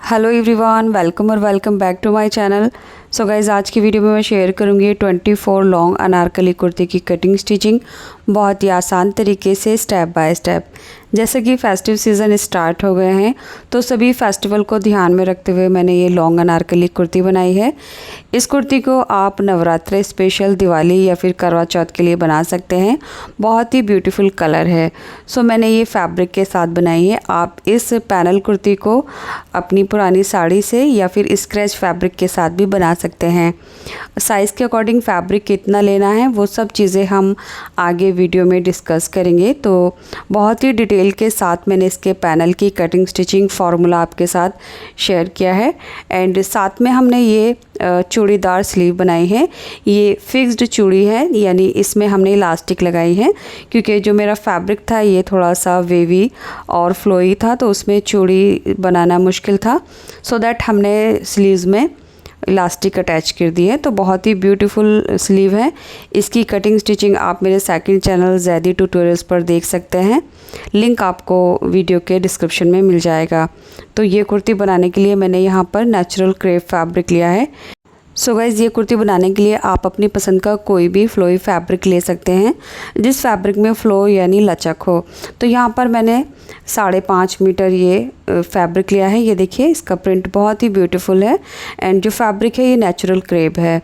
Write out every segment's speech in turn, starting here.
Hello everyone, welcome back to my channel. So guys, आज की video में मैं शेयर करूंगी 24 लॉन्ग अनारकली कुर्ती की कटिंग स्टिचिंग बहुत ही आसान तरीके से स्टेप बाय स्टेप। जैसे कि फेस्टिव सीज़न स्टार्ट हो गए हैं तो सभी फेस्टिवल को ध्यान में रखते हुए मैंने ये लॉन्ग अनारकली कुर्ती बनाई है। इस कुर्ती को आप नवरात्रि स्पेशल, दिवाली या फिर करवा चौथ के लिए बना सकते हैं। बहुत ही ब्यूटीफुल कलर है। सो मैंने ये फैब्रिक के साथ बनाई है। आप इस पैनल कुर्ती को अपनी पुरानी साड़ी से या फिर स्क्रैच फैब्रिक के साथ भी बना सकते हैं। साइज़ के अकॉर्डिंग फैब्रिक कितना लेना है वो सब चीज़ें हम आगे वीडियो में डिस्कस करेंगे। तो बहुत ही डिटेल के साथ मैंने इसके पैनल की कटिंग स्टिचिंग फार्मूला आपके साथ शेयर किया है। एंड साथ में हमने ये चूड़ीदार स्लीव बनाई है। ये फिक्स्ड चूड़ी है, यानी इसमें हमने इलास्टिक लगाई है क्योंकि जो मेरा फैब्रिक था ये थोड़ा सा वेवी और फ्लोई था, तो उसमें चूड़ी बनाना मुश्किल था। सो दैट हमने स्लीव्स में इलास्टिक अटैच कर दी है। तो बहुत ही ब्यूटीफुल स्लीव है। इसकी कटिंग स्टिचिंग आप मेरे सेकंड चैनल जैदी ट्यूटोरियल्स पर देख सकते हैं। लिंक आपको वीडियो के डिस्क्रिप्शन में मिल जाएगा। तो ये कुर्ती बनाने के लिए मैंने यहाँ पर नेचुरल क्रेप फैब्रिक लिया है। सो गाइज़, ये कुर्ती बनाने के लिए आप अपनी पसंद का कोई भी फ्लोई फैब्रिक ले सकते हैं जिस फैब्रिक में फ़्लो यानी लचक हो। तो यहाँ पर मैंने 5.5 मीटर ये फैब्रिक लिया है। ये देखिए, इसका प्रिंट बहुत ही ब्यूटीफुल है एंड जो फैब्रिक है ये नेचुरल क्रेप है।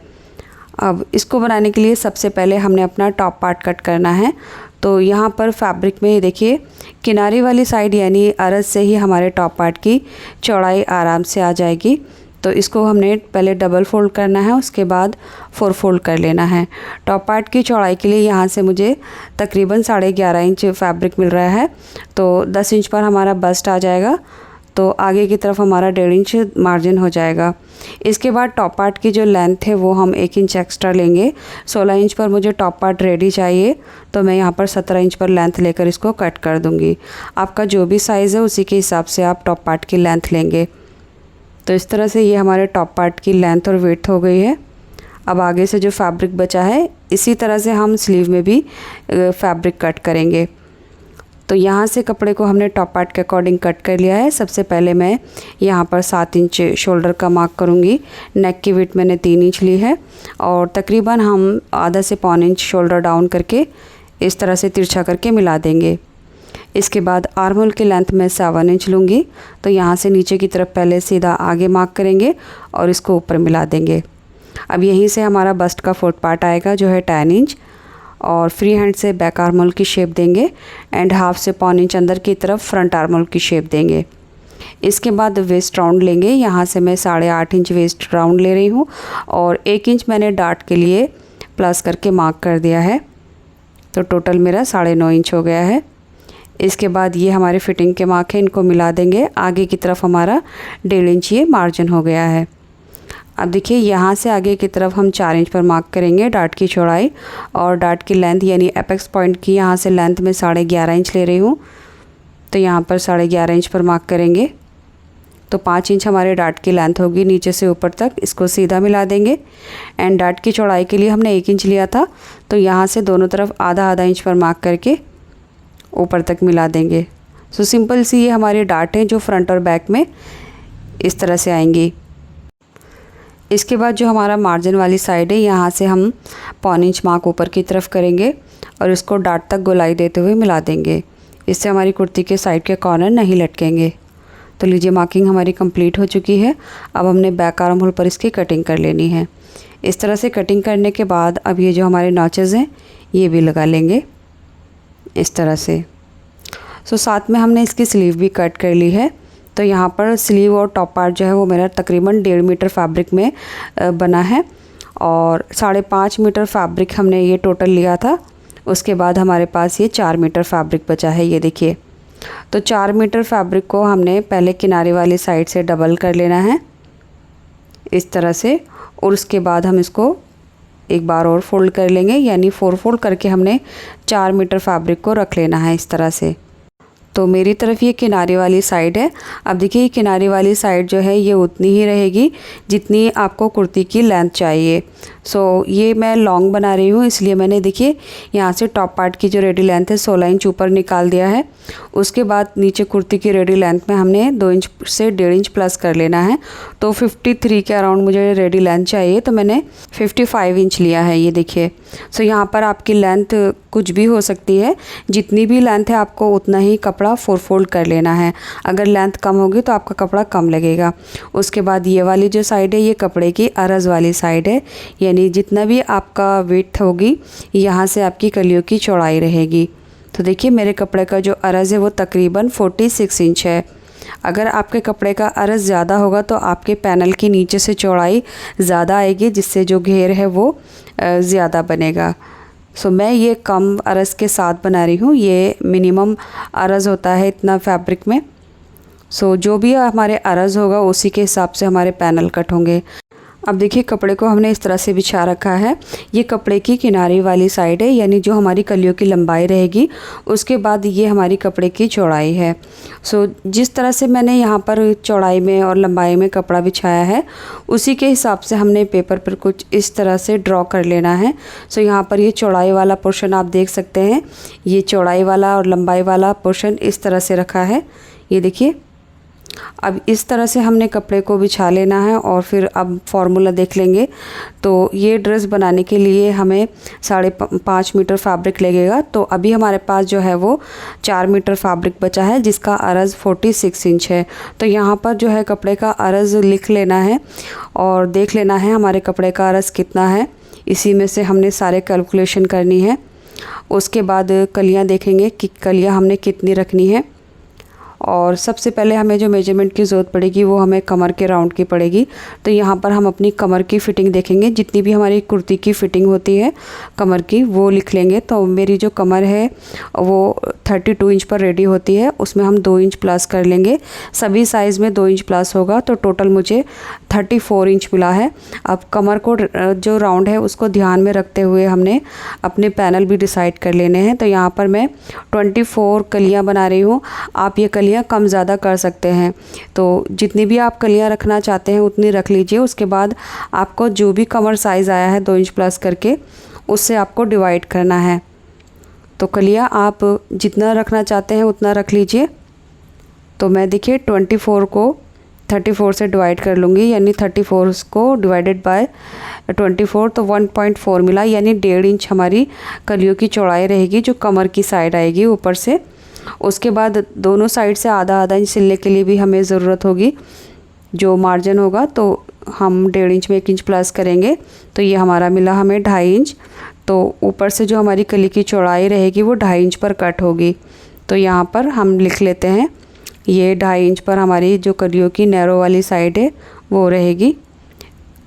अब इसको बनाने के लिए सबसे पहले हमने अपना टॉप पार्ट कट करना है। तो यहाँ पर फैब्रिक में ये देखिए, किनारे वाली साइड यानी अरज से ही हमारे टॉप पार्ट की चौड़ाई आराम से आ जाएगी। तो इसको हमने पहले डबल फोल्ड करना है, उसके बाद 4 फोल्ड कर लेना है। टॉप पार्ट की चौड़ाई के लिए यहाँ से मुझे तकरीबन 11.5 इंच फैब्रिक मिल रहा है। तो 10 इंच पर हमारा बस्ट आ जाएगा, तो आगे की तरफ हमारा 1.5 इंच मार्जिन हो जाएगा। इसके बाद टॉप पार्ट की जो लेंथ है वो हम 1 इंच एक्स्ट्रा लेंगे। 16 इंच पर मुझे टॉप पार्ट रेडी चाहिए, तो मैं यहाँ पर 17 इंच पर लेंथ लेकर इसको कट कर दूँगी। आपका जो भी साइज़ है उसी के हिसाब से आप टॉप पार्ट की लेंथ लेंगे। तो इस तरह से ये हमारे टॉप पार्ट की लेंथ और विड्थ हो गई है। अब आगे से जो फैब्रिक बचा है इसी तरह से हम स्लीव में भी फैब्रिक कट करेंगे। तो यहाँ से कपड़े को हमने टॉप पार्ट के अकॉर्डिंग कट कर लिया है। सबसे पहले मैं यहाँ पर 7 इंच शोल्डर का मार्क करूँगी। नेक की विड्थ मैंने 3 इंच ली है और तकरीबन हम आधा से पौन इंच शोल्डर डाउन करके इस तरह से तिरछा करके मिला देंगे। इसके बाद आर्म होल की लेंथ में 7 इंच लूँगी। तो यहाँ से नीचे की तरफ पहले सीधा आगे मार्क करेंगे और इसको ऊपर मिला देंगे। अब यहीं से हमारा बस्ट का 4th पार्ट आएगा जो है 10 इंच, और फ्री हैंड से बैक आर्म होल की शेप देंगे एंड हाफ से पौन इंच अंदर की तरफ फ्रंट आर्म होल की शेप देंगे। इसके बाद वेस्ट राउंड लेंगे। यहाँ से मैं 8.5 इंच वेस्ट राउंड ले रही हूँ और 1 इंच मैंने डार्ट के लिए प्लस करके मार्क कर दिया है। तो टोटल मेरा 9.5 इंच हो गया है। इसके बाद ये हमारे फिटिंग के मार्क हैं, इनको मिला देंगे। आगे की तरफ हमारा 1.5 इंच ये मार्जिन हो गया है। अब देखिए, यहाँ से आगे की तरफ हम 4 इंच पर मार्क करेंगे डार्ट की चौड़ाई, और डार्ट की लेंथ यानी एपेक्स पॉइंट की यहाँ से लेंथ में 11.5 इंच ले रही हूँ। तो यहाँ पर 11.5 इंच पर मार्क करेंगे। तो 5 इंच हमारे डार्ट की लेंथ होगी नीचे से ऊपर तक। इसको सीधा मिला देंगे एंड डार्ट की चौड़ाई के लिए हमने 1 इंच लिया था, तो यहाँ से दोनों तरफ आधा इंच पर मार्क करके ऊपर तक मिला देंगे। सो सिंपल सी ये हमारी डार्ट है जो फ्रंट और बैक में इस तरह से आएंगी। इसके बाद जो हमारा मार्जिन वाली साइड है यहाँ से हम पौन इंच मार्क ऊपर की तरफ करेंगे और इसको डार्ट तक गोलाई देते हुए मिला देंगे। इससे हमारी कुर्ती के साइड के कॉर्नर नहीं लटकेंगे। तो लीजिए, मार्किंग हमारी कंप्लीट हो चुकी है। अब हमने बैक आर्म होल पर इसकी कटिंग कर लेनी है। इस तरह से कटिंग करने के बाद अब ये जो हमारे नॉचेज़ हैं ये भी लगा लेंगे इस तरह से। सो साथ में हमने इसकी स्लीव भी कट कर ली है। तो यहाँ पर स्लीव और टॉप पार्ट जो है वो मेरा तकरीबन 1.5 मीटर फैब्रिक में बना है और 5.5 मीटर फैब्रिक हमने ये टोटल लिया था। उसके बाद हमारे पास ये 4 मीटर फैब्रिक बचा है। ये देखिए, तो 4 मीटर फैब्रिक को हमने पहले किनारे वाली साइड से डबल कर लेना है इस तरह से, और उसके बाद हम इसको एक बार और फोल्ड कर लेंगे, यानी 4 फोल्ड करके हमने 4 मीटर फैब्रिक को रख लेना है इस तरह से। तो मेरी तरफ ये किनारे वाली साइड है। अब देखिए ये किनारे वाली साइड जो है ये उतनी ही रहेगी जितनी आपको कुर्ती की लेंथ चाहिए। ये मैं लॉन्ग बना रही हूँ, इसलिए मैंने देखिए यहाँ से टॉप पार्ट की जो रेडी लेंथ है 16 इंच ऊपर निकाल दिया है। उसके बाद नीचे कुर्ती की रेडी लेंथ में हमने 2 इंच से 1.5 इंच प्लस कर लेना है। तो 53 के अराउंड मुझे रेडी लेंथ चाहिए, तो मैंने 55 इंच लिया है। ये देखिए यहाँ पर आपकी लेंथ कुछ भी हो सकती है, जितनी भी लेंथ है आपको उतना ही कपड़ा 4 फोल्ड कर लेना है। अगर लेंथ कम होगी तो आपका कपड़ा कम लगेगा। उसके बाद ये वाली जो साइड है ये कपड़े की अरज़ वाली साइड है, यानी जितना भी आपका विड्थ होगी यहाँ से आपकी कलियों की चौड़ाई रहेगी। तो देखिए मेरे कपड़े का जो अरज़ है वो तकरीबन 46 इंच है। अगर आपके कपड़े का अरज़ ज़्यादा होगा तो आपके पैनल की नीचे से चौड़ाई ज़्यादा आएगी, जिससे जो घेर है वो ज़्यादा बनेगा। मैं ये कम अरज़ के साथ बना रही हूँ। ये मिनिमम अरज़ होता है इतना फैब्रिक में। जो भी हमारे अरज़ होगा उसी के हिसाब से हमारे पैनल कट होंगे। अब देखिए कपड़े को हमने इस तरह से बिछा रखा है। ये कपड़े की किनारे वाली साइड है, यानी जो हमारी कलियों की लंबाई रहेगी। उसके बाद ये हमारी कपड़े की चौड़ाई है। जिस तरह से मैंने यहाँ पर चौड़ाई में और लंबाई में कपड़ा बिछाया है उसी के हिसाब से हमने पेपर पर कुछ इस तरह से ड्रॉ कर लेना है। यहाँ पर ये चौड़ाई वाला पोर्शन आप देख सकते हैं, ये चौड़ाई वाला और लंबाई वाला पोर्शन इस तरह से रखा है। ये देखिए अब इस तरह से हमने कपड़े को बिछा लेना है और फिर अब फॉर्मूला देख लेंगे। तो ये ड्रेस बनाने के लिए हमें 5.5 मीटर फैब्रिक लगेगा। तो अभी हमारे पास जो है वो 4 मीटर फैब्रिक बचा है, जिसका अरज़ 46 इंच है। तो यहाँ पर जो है कपड़े का अरज़ लिख लेना है और देख लेना है हमारे कपड़े का अरज़ कितना है। इसी में से हमने सारे कैलकुलेशन करनी है। उसके बाद कलियाँ देखेंगे कि कलियाँ हमने कितनी रखनी है। और सबसे पहले हमें जो मेजरमेंट की ज़रूरत पड़ेगी वो हमें कमर के राउंड की पड़ेगी। तो यहाँ पर हम अपनी कमर की फ़िटिंग देखेंगे, जितनी भी हमारी कुर्ती की फ़िटिंग होती है कमर की वो लिख लेंगे। तो मेरी जो कमर है वो 32 इंच पर रेडी होती है, उसमें हम 2 इंच प्लस कर लेंगे। सभी साइज़ में 2 इंच प्लस होगा, तो टोटल मुझे 34 इंच मिला है। अब कमर को जो राउंड है उसको ध्यान में रखते हुए हमने अपने पैनल भी डिसाइड कर लेने हैं। तो यहाँ पर मैं 24 कलियाँ बना रही हूँ। आप ये कलियाँ कम ज़्यादा कर सकते हैं, तो जितनी भी आप कलियाँ रखना चाहते हैं उतनी रख लीजिए। उसके बाद आपको जो भी कमर साइज़ आया है 2 इंच प्लस करके उससे आपको डिवाइड करना है। तो कलियाँ आप जितना रखना चाहते हैं उतना रख लीजिए। तो मैं देखिए 24 को 34 से डिवाइड कर लूँगी, यानी 34 को डिवाइडेड बाय 24 तो 1.4 मिला, यानी 1.5 इंच हमारी कलियों की चौड़ाई रहेगी जो कमर की साइड आएगी ऊपर से। उसके बाद दोनों साइड से आधा आधा इंच सिलने के लिए भी हमें ज़रूरत होगी। जो मार्जिन होगा तो हम 1.5 इंच में 1 इंच प्लस करेंगे, तो ये हमारा मिला हमें 2.5 इंच। तो ऊपर से जो हमारी कली की चौड़ाई रहेगी वो 2.5 इंच पर कट होगी। तो यहाँ पर हम लिख लेते हैं ये 2.5 इंच पर हमारी जो कलियों की नैरो वाली साइड है वो रहेगी,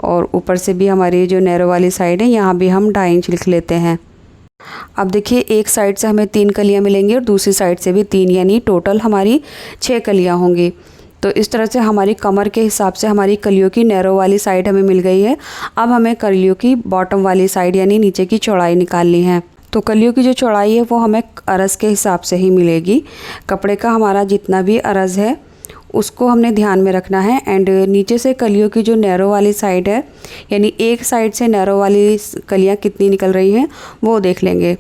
और ऊपर से भी हमारी जो नैरो वाली साइड है यहाँ भी हम 2.5 इंच लिख लेते हैं। अब देखिए एक साइड से हमें 3 कलियाँ मिलेंगी और दूसरी साइड से भी 3, यानी टोटल हमारी 6 कलियाँ होंगी। तो इस तरह से हमारी कमर के हिसाब से हमारी कलियों की नैरो वाली साइड हमें मिल गई है। अब हमें कलियों की बॉटम वाली साइड यानी नीचे की चौड़ाई निकालनी है। तो कलियों की जो चौड़ाई है वो हमें अरज़ के हिसाब से ही मिलेगी। कपड़े का हमारा जितना भी अरज़ है उसको हमने ध्यान में रखना है। एंड नीचे से कलियों की जो नैरो वाली साइड है, यानी एक साइड से नैरो वाली कलियाँ कितनी निकल रही हैं वो देख लेंगे।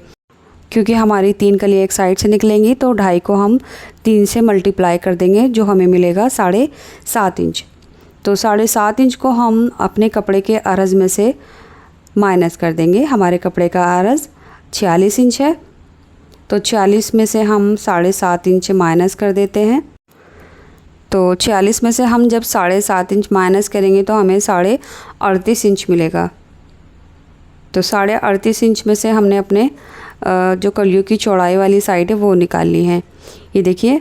क्योंकि हमारी 3 कलियाँ एक साइड से निकलेंगी तो 2.5 को हम 3 से मल्टीप्लाई कर देंगे, जो हमें मिलेगा 7.5 इंच। तो 7.5 इंच को हम अपने कपड़े के अरज़ में से माइनस कर देंगे। हमारे कपड़े का अरज़ 46 इंच है, तो 46 में से हम 7.5 इंच माइनस कर देते हैं। तो 46 में से हम जब 7.5 इंच माइनस करेंगे तो हमें 38.5 इंच मिलेगा। तो 38.5 इंच में से हमने अपने जो कलियों की चौड़ाई वाली साइड है वो निकाल ली है। ये देखिए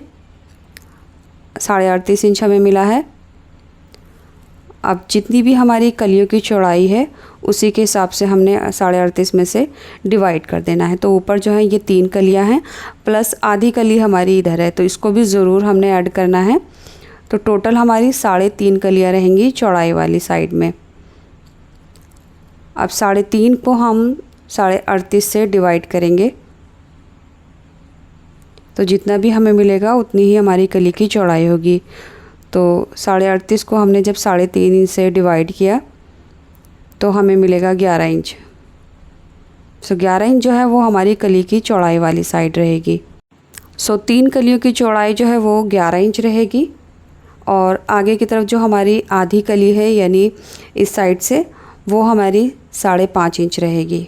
38.5 इंच हमें मिला है। अब जितनी भी हमारी कलियों की चौड़ाई है उसी के हिसाब से हमने 38.5 में से डिवाइड कर देना है। तो ऊपर जो है ये 3 कलियां हैं प्लस आधी कली हमारी इधर है, तो इसको भी ज़रूर हमने ऐड करना है। तो टोटल हमारी 3.5 कलियां रहेंगी चौड़ाई वाली साइड में। अब 3.5 को हम 38.5 से डिवाइड करेंगे। तो जितना भी हमें मिलेगा उतनी ही हमारी कली की चौड़ाई होगी। तो 38.5 को हमने जब 3.5 इंच से डिवाइड किया तो हमें मिलेगा 11 इंच। सो 11 इंच जो है वो हमारी कली की चौड़ाई वाली साइड रहेगी। सो 3 कलियों की चौड़ाई जो है वो 11 इंच रहेगी और आगे की तरफ जो हमारी आधी कली है यानी इस साइड से वो हमारी 5.5 इंच रहेगी।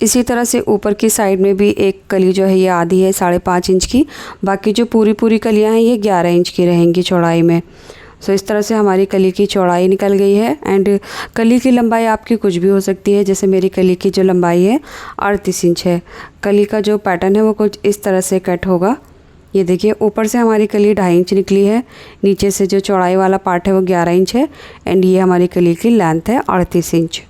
इसी तरह से ऊपर की साइड में भी एक कली जो है ये आधी है 5.5 इंच की, बाकी जो पूरी कलियां हैं ये 11 इंच की रहेंगी चौड़ाई में। सो इस तरह से हमारी कली की चौड़ाई निकल गई है। एंड कली की लंबाई आपकी कुछ भी हो सकती है, जैसे मेरी कली की जो लंबाई है 38 इंच है। कली का जो पैटर्न है वो कुछ इस तरह से कट होगा। ये देखिए ऊपर से हमारी कली 2.5 इंच निकली है, नीचे से जो चौड़ाई वाला पार्ट है वो 11 इंच है एंड ये हमारी कली की लेंथ है 38 इंच।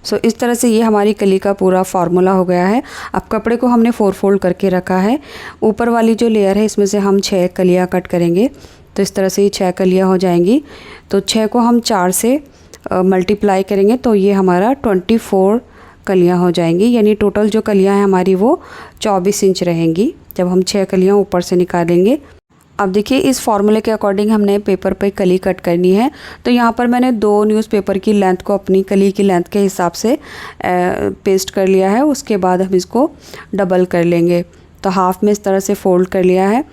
सो इस तरह से ये हमारी कली का पूरा फार्मूला हो गया है। अब कपड़े को हमने 4 फोल्ड करके रखा है। ऊपर वाली जो लेयर है इसमें से हम 6 कलियाँ कट करेंगे। तो इस तरह से ये 6 कलियाँ हो जाएंगी। तो 6 को हम 4 से मल्टीप्लाई करेंगे तो ये हमारा 24 कलियाँ हो जाएंगी, यानी टोटल जो कलियाँ हैं हमारी वो 24 इंच रहेंगी जब हम 6 कलियाँ ऊपर से निकालेंगे। अब देखिए इस फॉर्मूले के अकॉर्डिंग हमने पेपर पे कली कट करनी है। तो यहाँ पर मैंने 2 न्यूज़पेपर की लेंथ को अपनी कली की लेंथ के हिसाब से पेस्ट कर लिया है। उसके बाद हम इसको डबल कर लेंगे। तो हाफ में इस तरह से फोल्ड कर लिया है।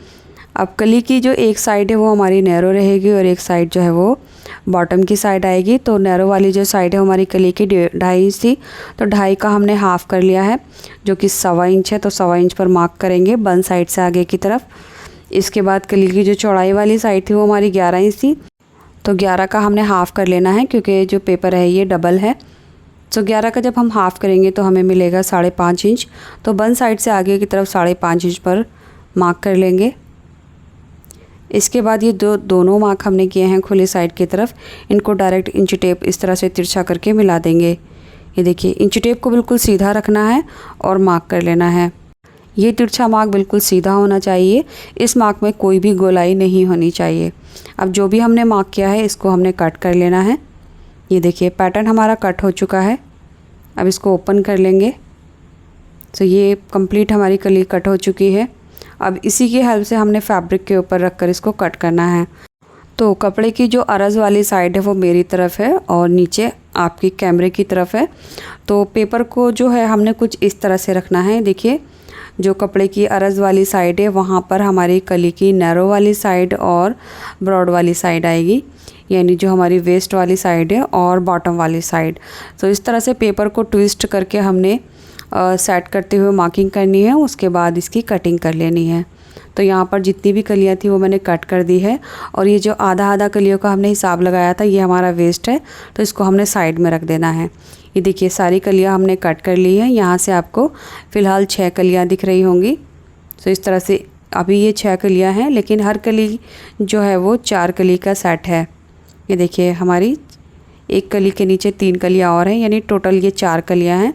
अब कली की जो एक साइड है वो हमारी नैरो रहेगी और एक साइड जो है वो बॉटम की साइड आएगी। तो नैरो वाली जो साइड है हमारी कली की 2.5 इंच थी, तो 2.5 का हमने हाफ़ कर लिया है जो कि 1.25 इंच है। तो 1.25 इंच पर मार्क करेंगे बन साइड से आगे की तरफ। इसके बाद कली की जो चौड़ाई वाली साइड थी वो हमारी 11 इंच थी, तो 11 का हमने हाफ़ कर लेना है क्योंकि जो पेपर है ये डबल है। तो 11 का जब हम हाफ़ करेंगे तो हमें मिलेगा 5.5 इंच। तो बन साइड से आगे की तरफ 5.5 इंच पर मार्क कर लेंगे। इसके बाद ये दोनों मार्क हमने किए हैं खुली साइड की तरफ, इनको डायरेक्ट इंच टेप इस तरह से तिरछा करके मिला देंगे। ये देखिए इंच टेप को बिल्कुल सीधा रखना है और मार्क कर लेना है। ये तिरछा मार्क बिल्कुल सीधा होना चाहिए, इस मार्क में कोई भी गोलाई नहीं होनी चाहिए। अब जो भी हमने मार्क किया है इसको हमने कट कर लेना है। ये देखिए पैटर्न हमारा कट हो चुका है। अब इसको ओपन कर लेंगे। तो ये कंप्लीट हमारी कली कट हो चुकी है। अब इसी की हेल्प से हमने फैब्रिक के ऊपर रखकर इसको कट करना है। तो कपड़े की जो अरज़ वाली साइड है वो मेरी तरफ है और नीचे आपकी कैमरे की तरफ है। तो पेपर को जो है हमने कुछ इस तरह से रखना है। देखिए जो कपड़े की अरज़ वाली साइड है वहाँ पर हमारी कली की नैरो वाली साइड और ब्रॉड वाली साइड आएगी, यानी जो हमारी वेस्ट वाली साइड है और बॉटम वाली साइड। तो इस तरह से पेपर को ट्विस्ट करके हमने सेट करते हुए मार्किंग करनी है। उसके बाद इसकी कटिंग कर लेनी है। तो यहाँ पर जितनी भी कलियाँ थी वो मैंने कट कर दी है और ये जो आधा कलियों का हमने हिसाब लगाया था ये हमारा वेस्ट है, तो इसको हमने साइड में रख देना है। ये देखिए सारी कलियाँ हमने कट कर ली है। यहाँ से आपको फ़िलहाल 6 कलियाँ दिख रही होंगी। तो इस तरह से अभी ये 6 कलियाँ हैं, लेकिन हर कली जो है वो 4 कली का सेट है। ये देखिए हमारी एक कली के नीचे 3 कलियाँ और हैं, यानी टोटल ये 4 कलियाँ हैं।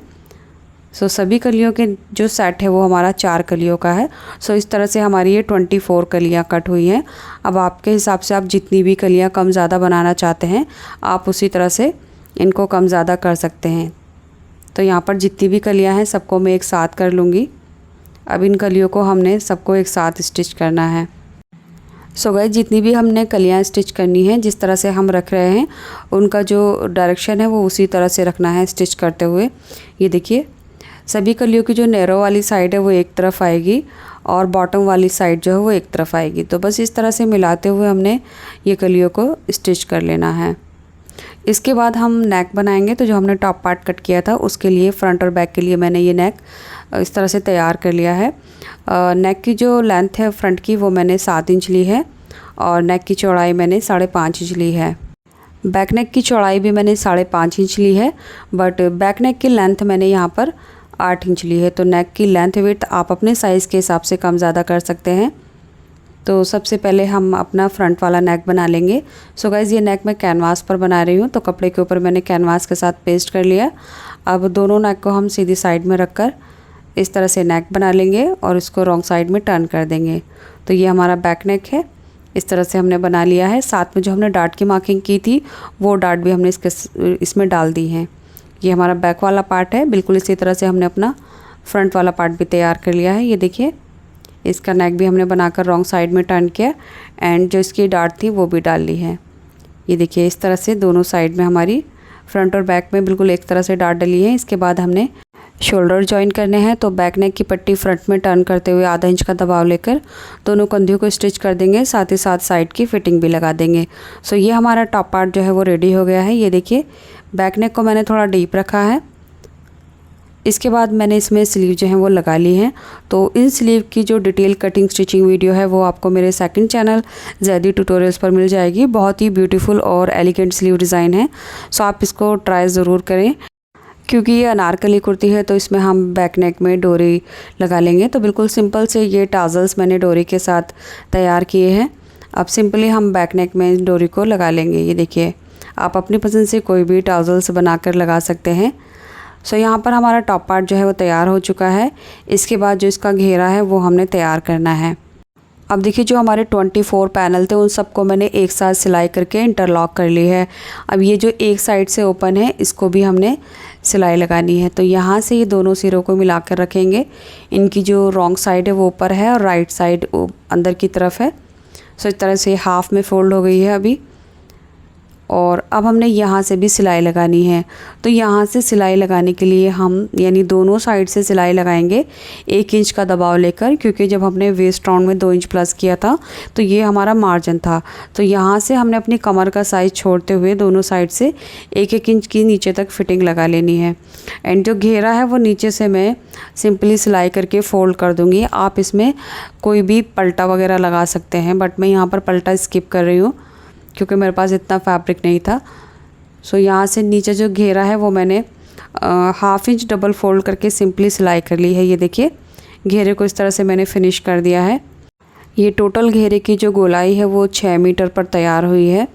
सो सभी कलियों के जो सेट है वो हमारा 4 कलियों का है। सो इस तरह से हमारी ये 24 कलियाँ कट हुई हैं। अब आपके हिसाब से आप जितनी भी कलियाँ कम ज़्यादा बनाना चाहते हैं आप उसी तरह से इनको कम ज़्यादा कर सकते हैं। तो यहाँ पर जितनी भी कलियाँ हैं सबको मैं एक साथ कर लूँगी। अब इन कलियों को हमने सबको एक साथ स्टिच करना है। सो गाइस जितनी भी हमने कलियाँ स्टिच करनी है, जिस तरह से हम रख रहे हैं उनका जो डायरेक्शन है वो उसी तरह से रखना है स्टिच करते हुए। ये देखिए सभी कलियों की जो नैरो वाली साइड है वो एक तरफ आएगी और बॉटम वाली साइड जो है वो एक तरफ आएगी। तो बस इस तरह से मिलाते हुए हमने ये कलियों को स्टिच कर लेना है। इसके बाद हम नेक बनाएंगे। तो जो हमने टॉप पार्ट कट किया था उसके लिए फ्रंट और बैक के लिए मैंने ये नेक इस तरह से तैयार कर लिया है। नेक की जो लेंथ है फ्रंट की वो मैंने 7 इंच ली है और नेक की चौड़ाई मैंने 5.5 इंच ली है। बैक नेक की चौड़ाई भी मैंने 5.5 इंच ली है, बट बैक नेक की लेंथ मैंने यहाँ पर 8 इंच ली है। तो नेक की लेंथ विड्थ आप अपने साइज़ के हिसाब से कम ज़्यादा कर सकते हैं। तो सबसे पहले हम अपना फ्रंट वाला नेक बना लेंगे। सो गाइज़ ये नेक मैं कैनवास पर बना रही हूँ, तो कपड़े के ऊपर मैंने कैनवास के साथ पेस्ट कर लिया। अब दोनों नेक को हम सीधी साइड में रखकर इस तरह से नेक बना लेंगे और इसको रॉन्ग साइड में टर्न कर देंगे। तो ये हमारा बैक नेक है, इस तरह से हमने बना लिया है। साथ में जो हमने डार्ट की मार्किंग की थी वो डार्ट भी हमने इसमें डाल दी है। ये हमारा बैक वाला पार्ट है। बिल्कुल इसी तरह से हमने अपना फ्रंट वाला पार्ट भी तैयार कर लिया है। ये देखिए इसका नेक भी हमने बनाकर रॉन्ग साइड में टर्न किया एंड जो इसकी डार्ट थी वो भी डाल ली है। ये देखिए इस तरह से दोनों साइड में हमारी फ्रंट और बैक में बिल्कुल एक तरह से डार्ट डली है। इसके बाद हमने शोल्डर जॉइन करने हैं, तो बैक नेक की पट्टी फ्रंट में टर्न करते हुए आधा इंच का दबाव लेकर दोनों कंधियों को स्टिच कर देंगे, साथ ही साथ साइड की फिटिंग भी लगा देंगे। सो ये हमारा टॉप पार्ट जो है वो रेडी हो गया है। ये देखिए बैक नेक को मैंने थोड़ा डीप रखा है। इसके बाद मैंने इसमें स्लीव जो है वो लगा ली है। तो इन स्लीव की जो डिटेल कटिंग स्टिचिंग वीडियो है वो आपको मेरे सेकंड चैनल ज़ैदी ट्यूटोरियल्स पर मिल जाएगी। बहुत ही ब्यूटीफुल और एलिगेंट स्लीव डिज़ाइन है, सो आप इसको ट्राई ज़रूर करें। क्योंकि ये अनारकली कुर्ती है तो इसमें हम बैक नेक में डोरी लगा लेंगे। तो बिल्कुल सिंपल से ये टाजल्स मैंने डोरी के साथ तैयार किए हैं। अब सिंपली हम बैक नेक में डोरी को लगा लेंगे। ये देखिए आप अपनी पसंद से कोई भी टाजल्स बनाकर लगा सकते हैं। सो यहाँ पर हमारा टॉप पार्ट जो है वो तैयार हो चुका है। इसके बाद जो इसका घेरा है वो हमने तैयार करना है। अब देखिए जो हमारे 24 पैनल थे उन सबको मैंने एक साथ सिलाई करके इंटरलॉक कर ली है। अब ये जो एक साइड से ओपन है इसको भी हमने सिलाई लगानी है। तो यहाँ से ये दोनों सिरों को मिलाकर रखेंगे। इनकी जो रॉन्ग साइड है वो ऊपर है और राइट साइड अंदर की तरफ है। सो इस तरह से हाफ में फोल्ड हो गई है अभी। और अब हमने यहाँ से भी सिलाई लगानी है। तो यहाँ से सिलाई लगाने के लिए हम यानी दोनों साइड से सिलाई लगाएंगे 1 इंच का दबाव लेकर, क्योंकि जब हमने वेस्ट राउंड में 2 इंच प्लस किया था तो ये हमारा मार्जिन था। तो यहाँ से हमने अपनी कमर का साइज़ छोड़ते हुए दोनों साइड से 1-1 इंच की नीचे तक फिटिंग लगा लेनी है। एंड जो घेरा है वो नीचे से मैं सिंपली सिलाई करके फ़ोल्ड कर दूँगी। आप इसमें कोई भी पलटा वगैरह लगा सकते हैं, बट मैं यहाँ पर पलटा स्किप कर रही हूँ क्योंकि मेरे पास इतना फैब्रिक नहीं था। सो यहाँ से नीचे जो घेरा है वो मैंने 1/2 इंच डबल फोल्ड करके सिंपली सिलाई कर ली है। ये देखिए घेरे को इस तरह से मैंने फिनिश कर दिया है। ये टोटल घेरे की जो गोलाई है वो 6 मीटर पर तैयार हुई है।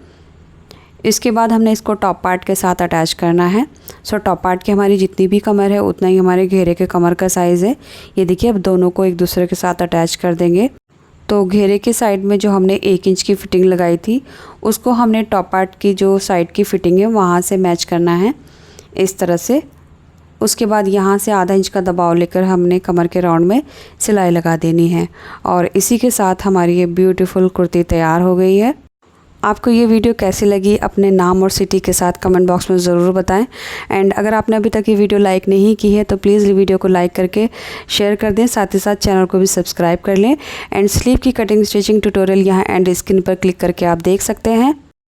इसके बाद हमने इसको टॉप पार्ट के साथ अटैच करना है। सो टॉप पार्ट की हमारी जितनी भी कमर है उतना ही हमारे घेरे के कमर का साइज़ है। ये देखिए अब दोनों को एक दूसरे के साथ अटैच कर देंगे। तो घेरे के साइड में जो हमने 1 इंच की फ़िटिंग लगाई थी उसको हमने टॉप पार्ट की जो साइड की फ़िटिंग है वहाँ से मैच करना है इस तरह से। उसके बाद यहाँ से आधा इंच का दबाव लेकर हमने कमर के राउंड में सिलाई लगा देनी है। और इसी के साथ हमारी ये ब्यूटीफुल कुर्ती तैयार हो गई है। आपको ये वीडियो कैसी लगी अपने नाम और सिटी के साथ कमेंट बॉक्स में ज़रूर बताएं। एंड अगर आपने अभी तक ये वीडियो लाइक नहीं की है तो प्लीज़ वीडियो को लाइक करके शेयर कर दें, साथ ही साथ चैनल को भी सब्सक्राइब कर लें। एंड स्लीव की कटिंग स्टिचिंग ट्यूटोरियल यहाँ एंड स्क्रीन पर क्लिक करके आप देख सकते हैं।